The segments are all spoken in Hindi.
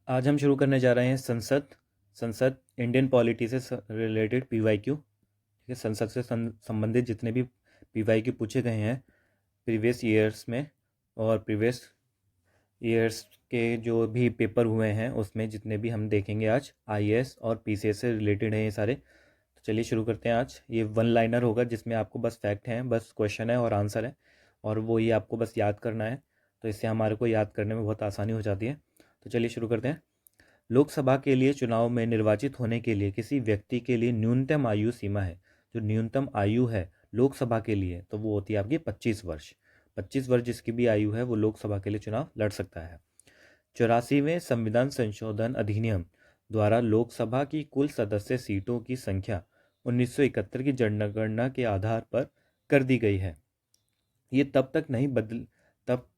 आज हम शुरू करने जा रहे हैं संसद संसद इंडियन पॉलिटी से रिलेटेड पीवाईक्यू। ठीक है, संसद से संबंधित जितने भी पीवाईक्यू पूछे गए हैं प्रीवियस ईयर्स में और प्रीवियस ईयर्स के जो भी पेपर हुए हैं उसमें जितने भी हम देखेंगे आज आईएएस और पीसीएस से रिलेटेड हैं ये सारे। तो चलिए शुरू करते हैं। आज ये वन लाइनर होगा जिसमें आपको बस फैक्ट हैं, बस क्वेश्चन है और आंसर है, और वो ये आपको बस याद करना है। तो इससे हमारे को याद करने में बहुत आसानी हो जाती है। तो चलिए शुरू करते हैं। लोकसभा के लिए चुनाव में निर्वाचित होने के लिए किसी व्यक्ति के लिए न्यूनतम आयु सीमा है। जो न्यूनतम आयु है लोकसभा के लिए तो वो होती है आपकी 25 वर्ष। 25 वर्ष जिसकी भी आयु है वो लोकसभा के लिए चुनाव लड़ सकता है। 84वें संविधान संशोधन अधिनियम द्वारा लोकसभा की कुल सदस्य सीटों की संख्या 1971 की जनगणना के आधार पर कर दी गई है। ये तब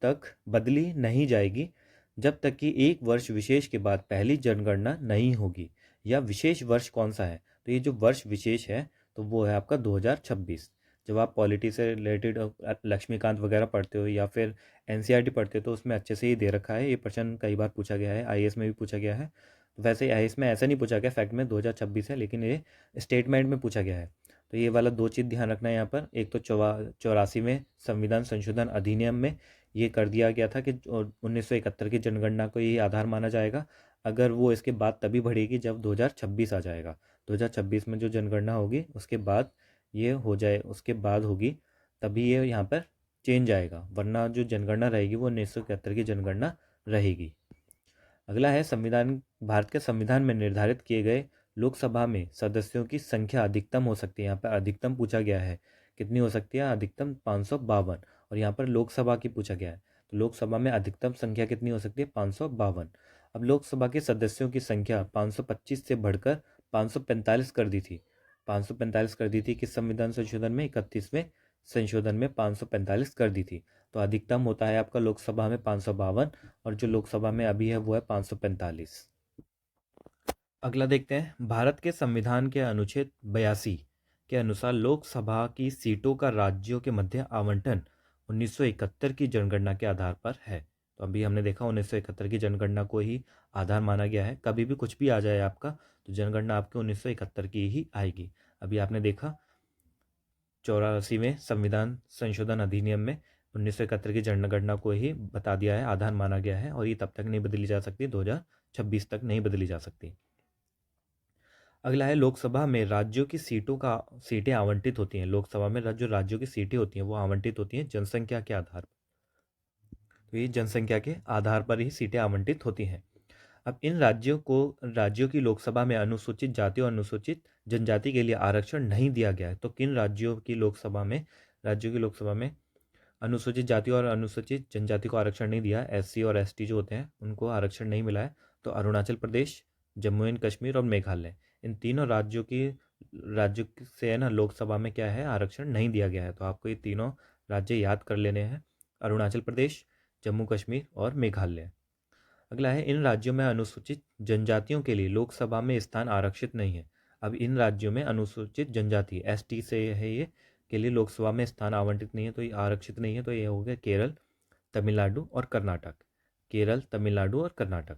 तक बदली नहीं जाएगी जब तक कि एक वर्ष विशेष के बाद पहली जनगणना नहीं होगी। या विशेष वर्ष कौन सा है? तो ये जो वर्ष विशेष है तो वो है आपका 2026। जब आप पॉलिटी से रिलेटेड लक्ष्मीकांत वगैरह पढ़ते हो या फिर एनसीईआरटी पढ़ते हो तो उसमें अच्छे से ही दे रखा है। ये प्रश्न कई बार पूछा गया है, आईएएस में भी पूछा गया है। तो वैसे आईएएस में ऐसा नहीं पूछा गया, फैक्ट में 2026 है, लेकिन ये स्टेटमेंट में पूछा गया है। तो ये वाला दो चीज़ ध्यान रखना है यहाँ पर। एक तो 84वें संविधान संशोधन अधिनियम में ये कर दिया गया था कि 1971 की जनगणना को ही आधार माना जाएगा। अगर वो इसके बाद तभी बढ़ेगी जब 2026 आ जाएगा। 2026 में जो जनगणना होगी उसके बाद ये हो जाए, उसके बाद होगी तभी ये यहाँ पर चेंज आएगा, वरना जो जनगणना रहेगी वो 1971 की जनगणना रहेगी। अगला है संविधान। भारत के संविधान में निर्धारित किए गए लोकसभा में सदस्यों की संख्या अधिकतम हो सकती है। यहाँ पर अधिकतम पूछा गया है, कितनी हो सकती है? अधिकतम 552। और यहाँ पर लोकसभा की पूछा गया है तो लोकसभा में अधिकतम संख्या कितनी हो सकती है? 552। अब लोकसभा के सदस्यों की संख्या 525 से बढ़कर 545 कर दी थी। 545 कर दी थी किस संविधान संशोधन में? 31वें संशोधन में 545 कर दी थी। तो अधिकतम होता है आपका लोकसभा में 552 और जो लोकसभा में अभी है वो है 545। अगला देखते हैं। भारत के संविधान के अनुच्छेद 82 के अनुसार लोकसभा की सीटों का राज्यों के मध्य आवंटन 1971 की जनगणना के आधार पर है। तो अभी हमने देखा 1971 की जनगणना को ही आधार माना गया है। कभी भी कुछ भी आ जाए आपका तो जनगणना आपके 1971 की ही आएगी। अभी आपने देखा 84वें संविधान संशोधन अधिनियम में 1971 की जनगणना को ही बता दिया है, आधार माना गया है, और ये तब तक नहीं बदली जा सकती, 2026 तक नहीं बदली जा सकती। अगला है लोकसभा में राज्यों की सीटें आवंटित होती हैं। लोकसभा में जो राज्यों की सीटें होती हैं वो आवंटित होती हैं जनसंख्या के आधार पर। तो ये जनसंख्या के आधार पर ही सीटें आवंटित होती हैं। अब इन राज्यों की लोकसभा में अनुसूचित जाति और अनुसूचित जनजाति के लिए आरक्षण नहीं दिया गया है। तो किन राज्यों की लोकसभा में अनुसूचित जाति और अनुसूचित जनजाति को आरक्षण नहीं दिया? एससी और एसटी जो होते हैं उनको आरक्षण नहीं मिला है। तो अरुणाचल प्रदेश, जम्मू एंड कश्मीर और मेघालय, इन तीनों राज्यों से है ना लोकसभा में क्या है? आरक्षण नहीं दिया गया है। तो आपको ये तीनों राज्य याद कर लेने हैं, अरुणाचल प्रदेश, जम्मू कश्मीर और मेघालय। अगला है इन राज्यों में अनुसूचित जनजातियों के लिए लोकसभा में स्थान आरक्षित नहीं है। अब इन राज्यों में अनुसूचित जनजाति एसटी से है ये के लिए लोकसभा में स्थान आवंटित नहीं है, तो ये आरक्षित नहीं है। तो ये हो गया केरल, तमिलनाडु और कर्नाटक। केरल, तमिलनाडु और कर्नाटक।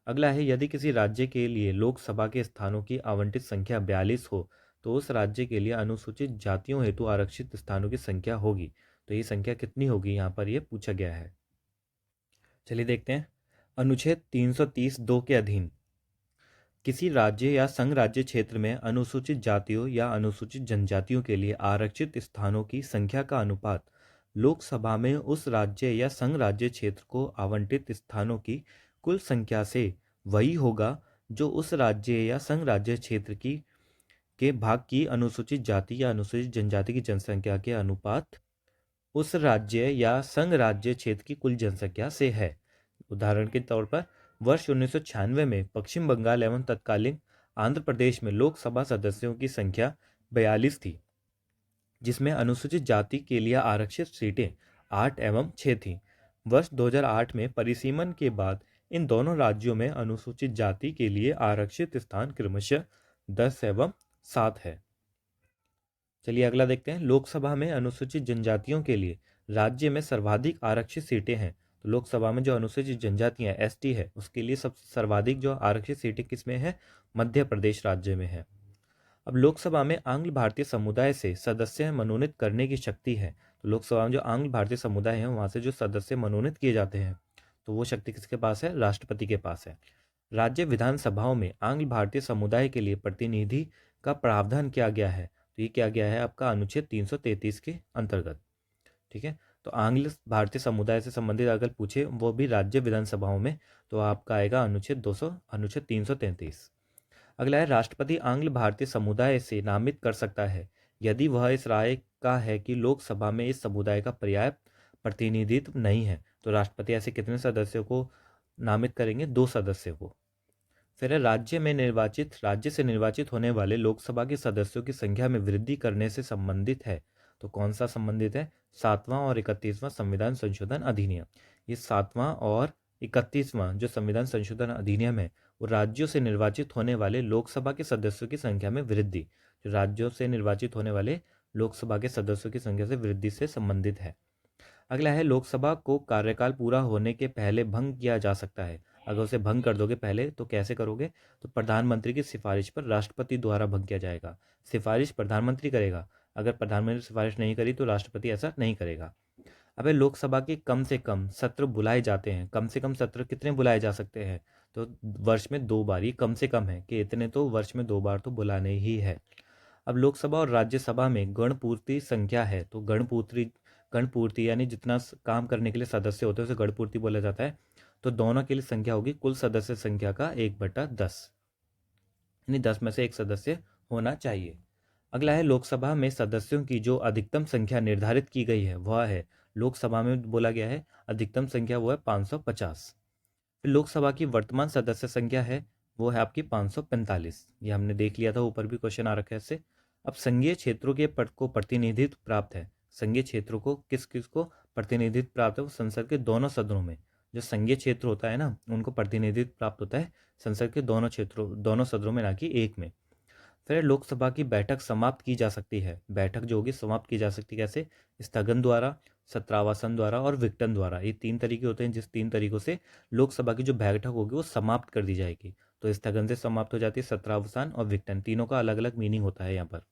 अगला है यदि किसी राज्य के लिए लोकसभा के स्थानों की आवंटित संख्या 42 हो तो उस राज्य के लिए अनुसूचित जातियों हेतु आरक्षित स्थानों की संख्या होगी। तो ये संख्या कितनी होगी यहाँ पर ये पूछा गया है। चलिए देखते हैं। अनुच्छेद 330(2) के अधीन किसी राज्य या संघ राज्य क्षेत्र में अनुसूचित जातियों या अनुसूचित जनजातियों के लिए आरक्षित स्थानों की संख्या का अनुपात लोकसभा में उस राज्य या संघ राज्य क्षेत्र को आवंटित स्थानों की कुल संख्या से वही होगा जो उस राज्य या संघ राज्य क्षेत्र की के भाग की अनुसूचित जाति या अनुसूचित जनजाति की जनसंख्या के अनुपात उस राज्य या संघ राज्य क्षेत्र की कुल जनसंख्या से है। उदाहरण के तौर पर वर्ष 1996 में पश्चिम बंगाल एवं तत्कालीन आंध्र प्रदेश में लोकसभा सदस्यों की संख्या 42 थी, जिसमें अनुसूचित जाति के लिए आरक्षित सीटें 8 एवं 6 थीं। वर्ष 2008 में परिसीमन के बाद इन दोनों राज्यों में अनुसूचित जाति के लिए आरक्षित स्थान क्रमशः 10 एवं 7 है। चलिए अगला देखते हैं। लोकसभा में अनुसूचित जनजातियों के लिए राज्य में सर्वाधिक आरक्षित सीटें हैं तो लोकसभा में जो अनुसूचित जनजातियां एसटी है उसके लिए सबसे सर्वाधिक जो आरक्षित सीटें किसमें है, मध्य प्रदेश राज्य में है। अब लोकसभा में आंग्ल भारतीय समुदाय से सदस्य मनोनीत करने की शक्ति है। तो लोकसभा में जो आंग्ल भारतीय समुदाय है वहां से जो सदस्य मनोनीत किए जाते हैं तो वो शक्ति किसके पास है, राष्ट्रपति के पास है। राज्य विधानसभाओं में आंग्ल भारतीय समुदाय के लिए प्रतिनिधि का प्रावधान किया गया है। तो ये क्या गया है आपका अनुच्छेद 333 के अंतर्गत। ठीक है, तो आंग्ल भारतीय समुदाय से संबंधित अगर पूछे वो भी राज्य विधानसभाओं में तो आपका आएगा अनुच्छेद 333। अगला है राष्ट्रपति आंग्ल भारतीय समुदाय से नामित कर सकता है यदि वह इस राय का है कि लोकसभा में इस समुदाय का पर्याप्त प्रतिनिधित्व नहीं है। तो राष्ट्रपति ऐसे कितने सदस्यों को नामित करेंगे, 2 सदस्यों को। फिर है राज्य से निर्वाचित होने वाले लोकसभा के सदस्यों की संख्या में वृद्धि करने से संबंधित है। तो कौन सा संबंधित है, 7वां और 31वां संविधान संशोधन अधिनियम। ये 7वां और 31वां जो संविधान संशोधन अधिनियम है वो राज्यों से निर्वाचित होने वाले लोकसभा के सदस्यों की संख्या में वृद्धि, जो राज्यों से निर्वाचित होने वाले लोकसभा के सदस्यों की संख्या से वृद्धि से संबंधित है। अगला है लोकसभा को कार्यकाल पूरा होने के पहले भंग किया जा सकता है। अगर उसे भंग कर दोगे पहले तो कैसे करोगे, तो प्रधानमंत्री की सिफारिश पर राष्ट्रपति द्वारा भंग किया जाएगा। सिफारिश प्रधानमंत्री करेगा, अगर प्रधानमंत्री सिफारिश नहीं करी तो राष्ट्रपति ऐसा नहीं करेगा। अबे लोकसभा के कम से कम सत्र बुलाए जाते हैं। कम से कम सत्र कितने बुलाए जा सकते हैं, तो वर्ष में 2 बार। ये कम से कम है कि इतने तो वर्ष में 2 बार तो बुलाने ही है। अब लोकसभा और राज्यसभा में गणपूर्ति संख्या है। तो गणपूर्ति यानी जितना काम करने के लिए सदस्य होते हैं उसे गणपूर्ति बोला जाता है। तो दोनों के लिए संख्या होगी कुल सदस्य संख्या का 1/10, यानी 10 में से एक सदस्य होना चाहिए। अगला है लोकसभा में सदस्यों की जो अधिकतम संख्या निर्धारित की गई है वह है, लोकसभा में बोला गया है अधिकतम संख्या वो है 550। फिर लोकसभा की वर्तमान सदस्य संख्या है वो है आपकी 545। ये हमने देख लिया था, ऊपर भी क्वेश्चन आ रखा है इससे। अब संघीय क्षेत्रों के पद को प्रतिनिधित्व प्राप्त है। संघीय क्षेत्रों को किस किस को प्रतिनिधित्व प्राप्त है, वो संसद के दोनों सदनों में। जो संघीय क्षेत्र होता है ना उनको प्रतिनिधित्व प्राप्त होता है संसद के दोनों सदनों में, ना कि एक में। फिर लोकसभा की बैठक समाप्त की जा सकती है। बैठक जो होगी समाप्त की जा सकती है कैसे, स्थगन द्वारा, सत्रावसान द्वारा और विघटन द्वारा। ये 3 तरीके होते हैं जिस 3 तरीकों से लोकसभा की जो बैठक होगी वो समाप्त कर दी जाएगी। तो स्थगन से समाप्त हो जाती है, सत्रावसान और विघटन, तीनों का अलग अलग मीनिंग होता है यहाँ पर।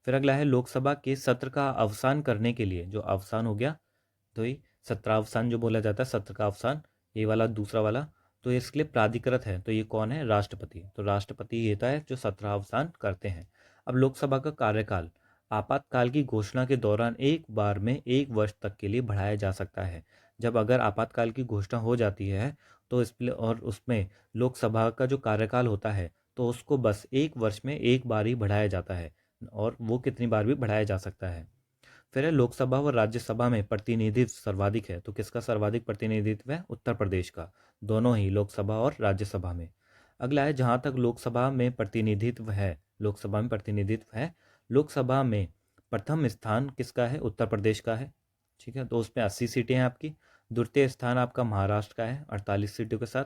फिर अगला है लोकसभा के सत्र का अवसान करने के लिए, जो अवसान हो गया तो ये सत्रावसान जो बोला जाता है, सत्र का अवसान, ये वाला दूसरा वाला, तो इसके लिए प्राधिकृत है। तो ये कौन है, राष्ट्रपति। तो राष्ट्रपति ये होता है जो सत्रावसान करते हैं। अब लोकसभा का कार्यकाल आपातकाल की घोषणा के दौरान एक बार में 1 वर्ष तक के लिए बढ़ाया जा सकता है। जब अगर आपातकाल की घोषणा हो जाती है तो इसलिए और उसमें लोकसभा का जो कार्यकाल होता है तो उसको बस 1 वर्ष में एक बार ही बढ़ाया जाता है, और वो कितनी बार भी बढ़ाया जा सकता है। फिर है लोकसभा व राज्यसभा में प्रतिनिधित्व सर्वाधिक है। तो किसका सर्वाधिक प्रतिनिधित्व है, उत्तर प्रदेश का, दोनों ही लोकसभा और राज्यसभा में। अगला है जहाँ तक लोकसभा में प्रतिनिधित्व है, लोकसभा में प्रथम स्थान किसका है, उत्तर प्रदेश का है। ठीक है, तो उसमें 80 सीटें हैं आपकी। द्वितीय स्थान आपका महाराष्ट्र का है 48 सीटों के साथ।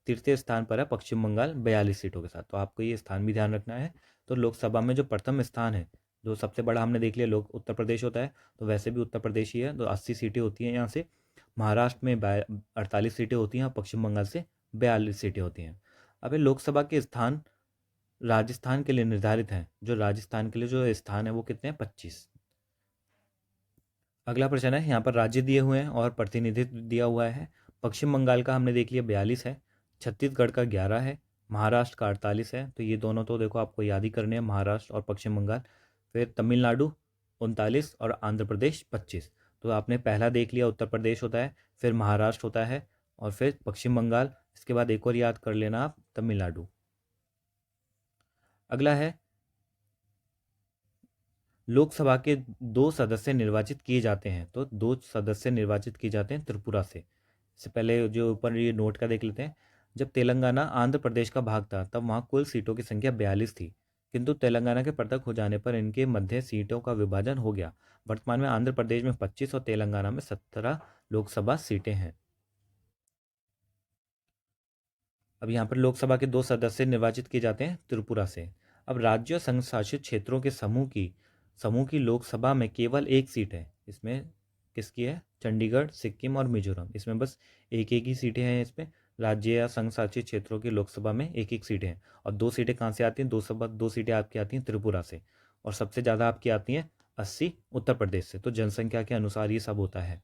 तृतीय स्थान पर है पश्चिम बंगाल 42 सीटों के साथ। तो आपको ये स्थान भी ध्यान रखना है। तो लोकसभा में जो प्रथम स्थान है, जो सबसे बड़ा हमने देख लिया लोग उत्तर प्रदेश होता है, तो वैसे भी उत्तर प्रदेश ही है। तो 80 सीटें होती हैं यहाँ से। महाराष्ट्र में 48 सीटें होती हैं और पश्चिम बंगाल से 42 सीटें होती हैं। अब ये लोकसभा के स्थान राजस्थान के लिए निर्धारित हैं। जो राजस्थान के लिए जो स्थान है वो कितने हैं, 25। अगला प्रश्न है, यहाँ पर राज्य दिए हुए हैं और प्रतिनिधित्व दिया हुआ है। पश्चिम बंगाल का हमने देख लिया 42 है, छत्तीसगढ़ का 11 है, महाराष्ट्र का 48 है। तो ये दोनों तो देखो आपको याद ही करने हैं, महाराष्ट्र और पश्चिम बंगाल। फिर तमिलनाडु 39 और आंध्र प्रदेश 25। तो आपने पहला देख लिया उत्तर प्रदेश होता है, फिर महाराष्ट्र होता है और फिर पश्चिम बंगाल। इसके बाद एक और याद कर लेना आप, तमिलनाडु। अगला है लोकसभा के 2 सदस्य निर्वाचित किए जाते हैं। तो 2 सदस्य निर्वाचित किए जाते हैं त्रिपुरा से। इससे पहले जो ऊपर ये नोट का देख लेते हैं। जब तेलंगाना आंध्र प्रदेश का भाग था तब वहाँ कुल सीटों की संख्या 42 थी, किंतु तेलंगाना के पृथक हो जाने पर इनके मध्य सीटों का विभाजन हो गया। वर्तमान में आंध्र प्रदेश में 25 और तेलंगाना में 17 लोकसभा सीटें हैं। अब यहाँ पर लोकसभा के 2 सदस्य निर्वाचित किए जाते हैं त्रिपुरा से। अब राज्य और संघ शासित क्षेत्रों के समूह की लोकसभा में केवल 1 सीट है। इसमें किसकी है? चंडीगढ़, सिक्किम और मिजोरम। इसमें बस एक एक ही सीटें हैं। इसमें राज्य या संघ शासित क्षेत्रों की लोकसभा में एक एक सीटें हैं। और 2 सीटें कहाँ से आती हैं? दो सीटें आपकी आती हैं त्रिपुरा से, और सबसे ज़्यादा आपकी आती हैं 80 उत्तर प्रदेश से। तो जनसंख्या के अनुसार ये सब होता है।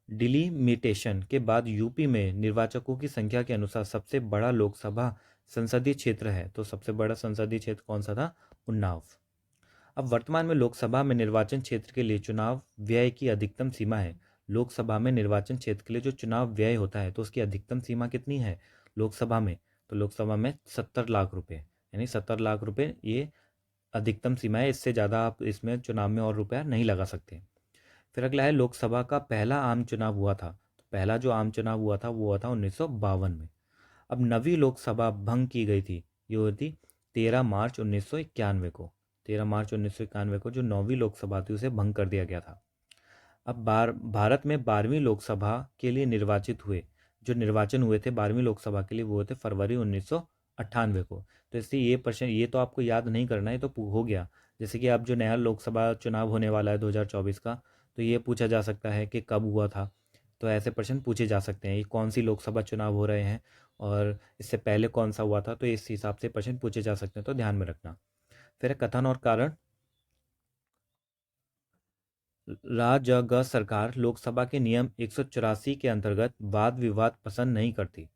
डिलीमिटेशन के बाद यूपी में निर्वाचकों की संख्या के अनुसार सबसे बड़ा लोकसभा संसदीय क्षेत्र है। तो सबसे बड़ा संसदीय क्षेत्र कौन सा था? उन्नाव। अब वर्तमान में लोकसभा में निर्वाचन क्षेत्र के लिए चुनाव व्यय की अधिकतम सीमा है। लोकसभा में निर्वाचन क्षेत्र के लिए जो चुनाव व्यय होता है तो उसकी अधिकतम सीमा कितनी है लोकसभा में? तो लोकसभा में 70 लाख रुपए, यानी 70 लाख रुपए ये अधिकतम सीमा है। इससे ज़्यादा आप इसमें चुनाव में और रुपया नहीं लगा सकते। फिर अगला है, लोकसभा का पहला आम चुनाव हुआ था। तो पहला जो आम चुनाव हुआ था वो हुआ था 1952 में। अब नवी लोकसभा भंग की गई थी। ये हुई थी 13 मार्च 1991 को। 13 मार्च 1991 को जो नौवीं लोकसभा थी उसे भंग कर दिया गया था। अब भारत में 12वीं लोकसभा के लिए निर्वाचित हुए, जो निर्वाचन हुए थे 12वीं लोकसभा के लिए, वो हुए थे फरवरी 1998 को। तो इसलिए ये प्रश्न ये तो आपको याद नहीं करना है, तो हो गया। जैसे कि अब जो नया लोकसभा चुनाव होने वाला है 2024 का, तो ये पूछा जा सकता है कि कब हुआ था। तो ऐसे प्रश्न पूछे जा सकते हैं, ये कौन सी लोकसभा चुनाव हो रहे हैं और इससे पहले कौन सा हुआ था, तो इस हिसाब से प्रश्न पूछे जा सकते हैं, तो ध्यान में रखना। फिर कथन और कारण। राजग सरकार लोकसभा के नियम 184 के अंतर्गत वाद विवाद पसंद नहीं करती।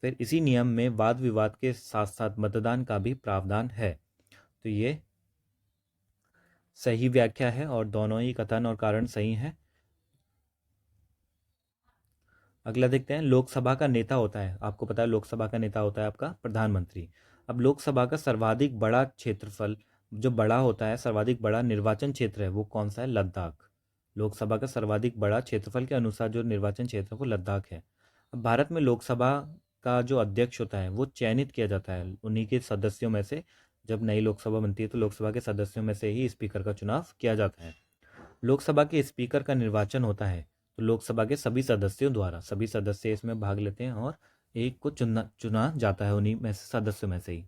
फिर इसी नियम में वाद विवाद के साथ साथ मतदान का भी प्रावधान है। तो ये सही व्याख्या है और दोनों ही कथन और कारण सही हैं। अगला देखते हैं, लोकसभा का नेता होता है, आपको पता है लोकसभा का नेता होता है आपका प्रधानमंत्री। अब लोकसभा का सर्वाधिक बड़ा क्षेत्रफल जो बड़ा होता है, सर्वाधिक बड़ा निर्वाचन क्षेत्र है वो कौन सा है? लद्दाख। लोकसभा का सर्वाधिक बड़ा क्षेत्रफल के अनुसार जो निर्वाचन क्षेत्र है वो लद्दाख है। अब भारत में लोकसभा का जो अध्यक्ष होता है वो चयनित किया जाता है उन्हीं के सदस्यों में से। जब नई लोकसभा बनती है तो लोकसभा के सदस्यों में से ही स्पीकर का चुनाव किया जाता है। लोकसभा के स्पीकर का निर्वाचन होता है तो लोकसभा के सभी सदस्यों द्वारा, सभी सदस्य इसमें भाग लेते हैं और एक को चुना जाता है उन्हीं में से, सदस्यों में से ही।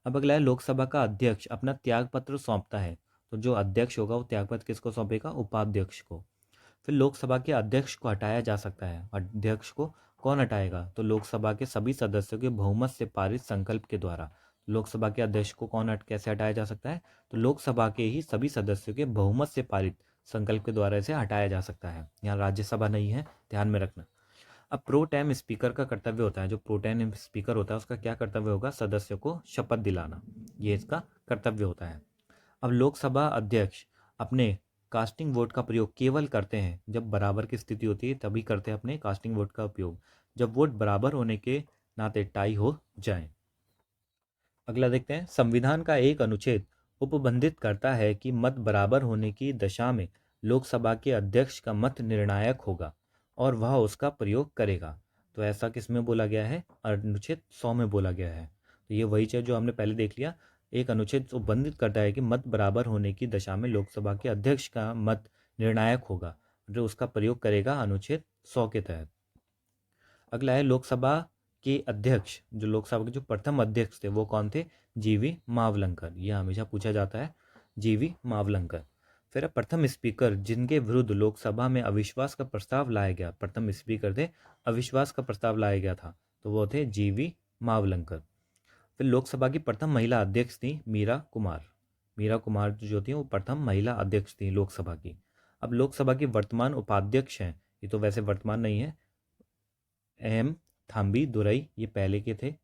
अब अगला है, लोकसभा का अध्यक्ष अपना त्यागपत्र सौंपता है। तो जो अध्यक्ष होगा वो त्यागपत्र किसको सौंपेगा? उपाध्यक्ष को। फिर लोकसभा के अध्यक्ष को हटाया जा सकता है। अध्यक्ष को कौन हटाएगा? तो लोकसभा के सभी सदस्यों के बहुमत से पारित संकल्प के द्वारा। लोकसभा के अध्यक्ष को कैसे हटाया जा सकता है? तो लोकसभा के ही सभी सदस्यों के बहुमत से पारित संकल्प के द्वारा इसे हटाया जा सकता है। यहाँ राज्यसभा नहीं है, ध्यान में रखना। अब प्रो टेम स्पीकर का कर्तव्य होता है, जो प्रो टेम स्पीकर होता है उसका क्या कर्तव्य होगा? सदस्यों को शपथ दिलाना, ये इसका कर्तव्य होता है। अब लोकसभा अध्यक्ष अपने कास्टिंग वोट का प्रयोग केवल करते हैं जब बराबर की स्थिति होती है, तभी करते हैं अपने कास्टिंग वोट का उपयोग, जब वोट बराबर होने के नाते टाई हो जाए। अगला देखते हैं, संविधान का एक अनुच्छेद उपबंधित करता है कि मत बराबर होने की दशा में लोकसभा के अध्यक्ष का मत निर्णायक होगा और वह उसका प्रयोग करेगा। तो ऐसा किस में बोला गया है? अनुच्छेद 100 में बोला गया है। तो ये वही चीज जो हमने पहले देख लिया, एक अनुच्छेद उपबंधित करता है कि मत बराबर होने की दशा में लोकसभा के अध्यक्ष का मत निर्णायक होगा, जो उसका प्रयोग करेगा अनुच्छेद 100 के तहत। अगला है, लोकसभा के अध्यक्ष, जो लोकसभा के जो प्रथम अध्यक्ष थे वो कौन थे? जीवी मावलंकर। ये हमेशा पूछा जाता है, जीवी मावलंकर। फिर प्रथम स्पीकर जिनके विरुद्ध लोकसभा में अविश्वास का प्रस्ताव लाया गया, प्रथम स्पीकर थे अविश्वास का प्रस्ताव लाया गया था, तो वो थे जीवी मावलंकर। फिर लोकसभा की प्रथम महिला अध्यक्ष थी मीरा कुमार। मीरा कुमार जो थी वो प्रथम महिला अध्यक्ष थी लोकसभा की। अब लोकसभा की वर्तमान उपाध्यक्ष हैं, ये तो वैसे वर्तमान नहीं है, एम थाम्बी दुरई, ये पहले के थे।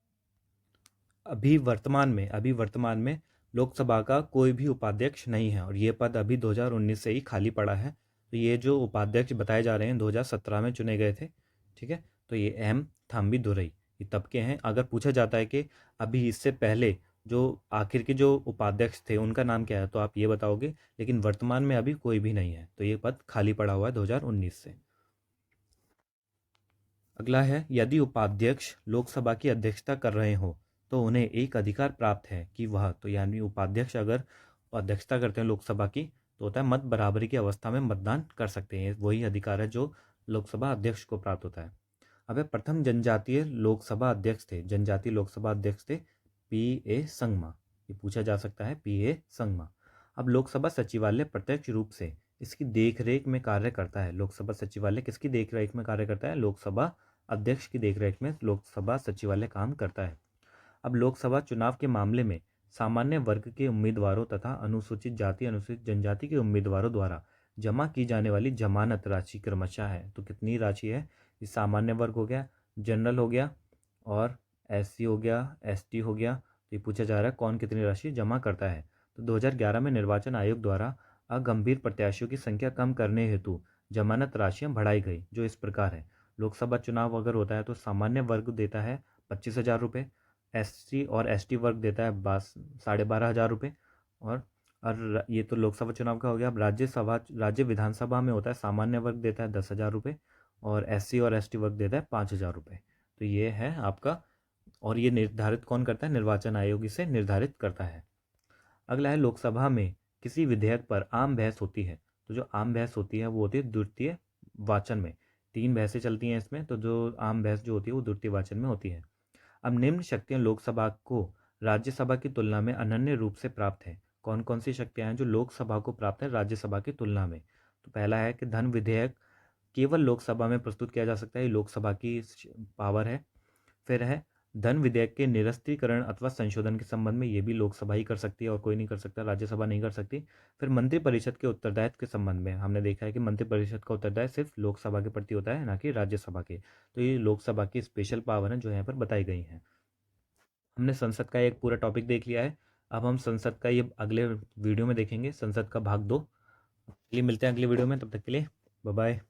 अभी वर्तमान में लोकसभा का कोई भी उपाध्यक्ष नहीं है और ये पद अभी 2019 से ही खाली पड़ा है। तो ये जो उपाध्यक्ष बताए जा रहे हैं 2017 में चुने गए थे, ठीक है। तो ये एम थाम्बी दुरई ये तब के हैं। अगर पूछा जाता है कि अभी इससे पहले जो आखिर के जो उपाध्यक्ष थे उनका नाम क्या है, तो आप ये बताओगे, लेकिन वर्तमान में अभी कोई भी नहीं है, तो ये पद खाली पड़ा हुआ है 2019 से। अगला है, यदि उपाध्यक्ष लोकसभा की अध्यक्षता कर रहे हो तो उन्हें एक अधिकार प्राप्त है कि वह, तो यानी उपाध्यक्ष अगर अध्यक्षता करते हैं लोकसभा की तो होता है मत बराबरी की अवस्था में मतदान कर सकते हैं। वही अधिकार है जो लोकसभा अध्यक्ष को प्राप्त होता है। अब प्रथम जनजातीय लोकसभा अध्यक्ष थे, जनजातीय लोकसभा अध्यक्ष थे P.A. संगमा। ये पूछा जा सकता है, P.A. संगमा। अब लोकसभा सचिवालय प्रत्यक्ष रूप से इसकी देखरेख में कार्य करता है। लोकसभा सचिवालय किसकी देखरेख में कार्य करता है? लोकसभा अध्यक्ष की देखरेख में लोकसभा सचिवालय काम करता है। अब लोकसभा चुनाव के मामले में सामान्य वर्ग के उम्मीदवारों तथा अनुसूचित जाति अनुसूचित जनजाति के उम्मीदवारों द्वारा जमा की जाने वाली जमानत राशि क्रमशः है। तो कितनी राशि है? ये सामान्य वर्ग हो गया, जनरल हो गया और एससी हो गया, एसटी हो गया। तो ये पूछा जा रहा है कौन कितनी राशि जमा करता है। तो 2011 में निर्वाचन आयोग द्वारा अगंभीर प्रत्याशियों की संख्या कम करने हेतु जमानत राशियां बढ़ाई गई, जो इस प्रकार है। लोकसभा चुनाव अगर होता है तो सामान्य वर्ग देता है 25,000 रुपये, एससी और एसटी वर्ग देता है 12,500 रुपये। और ये तो लोकसभा चुनाव का हो गया। अब राज्य विधानसभा में होता है, सामान्य वर्ग देता है 10,000 रुपये और एससी और एसटी वर्ग देता है 5,000 रुपये। तो ये है आपका, और ये निर्धारित कौन करता है? निर्वाचन आयोग इसे निर्धारित करता है। अगला है लोकसभा में किसी विधेयक पर आम बहस होती है। तो जो आम बहस होती है वो होती है द्वितीय वाचन में। 3 बहसें चलती हैं इसमें, तो जो आम बहस जो होती है वो द्वितीय वाचन में होती है। अब निम्न शक्तियां लोकसभा को राज्यसभा की तुलना में अनन्य रूप से प्राप्त है। कौन कौन सी शक्तियां हैं जो लोकसभा को प्राप्त है राज्यसभा की तुलना में? तो पहला है कि धन विधेयक केवल लोकसभा में प्रस्तुत किया जा सकता है, ये लोकसभा की पावर है। फिर है धन विधेयक के निरस्तीकरण अथवा संशोधन के संबंध में, ये भी लोकसभा ही कर सकती है और कोई नहीं कर सकता, राज्यसभा नहीं कर सकती। फिर मंत्रिपरिषद के उत्तरदायित्व के संबंध में हमने देखा है कि मंत्रिपरिषद का उत्तरदायित्व सिर्फ लोकसभा के प्रति होता है, ना कि राज्यसभा के। तो ये लोकसभा की स्पेशल पावर है जो यहाँ पर बताई गई हैं। हमने संसद का एक पूरा टॉपिक देख लिया है। अब हम संसद का ये अगले वीडियो में देखेंगे, संसद का भाग 2। चलिए मिलते हैं अगले वीडियो में, तब तक के लिए बाय बाय।